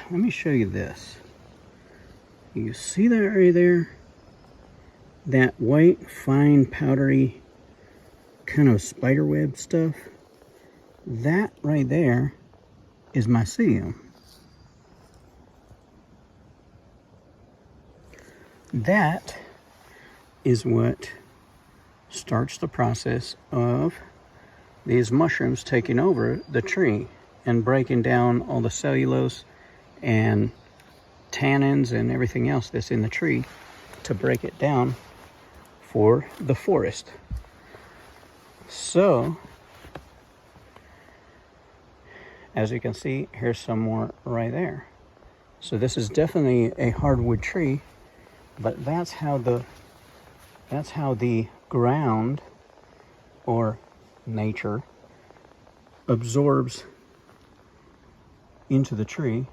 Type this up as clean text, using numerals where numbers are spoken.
let me show you this. You see that right there? That white, fine, powdery kind of spiderweb stuff? That right there is mycelium. That is what starts the process of these mushrooms taking over the tree and breaking down all the cellulose and tannins and everything else that's in the tree to break it down for the forest. So, as you can see, here's some more right there. So this is definitely a hardwood tree, but that's how the ground or nature absorbs into the tree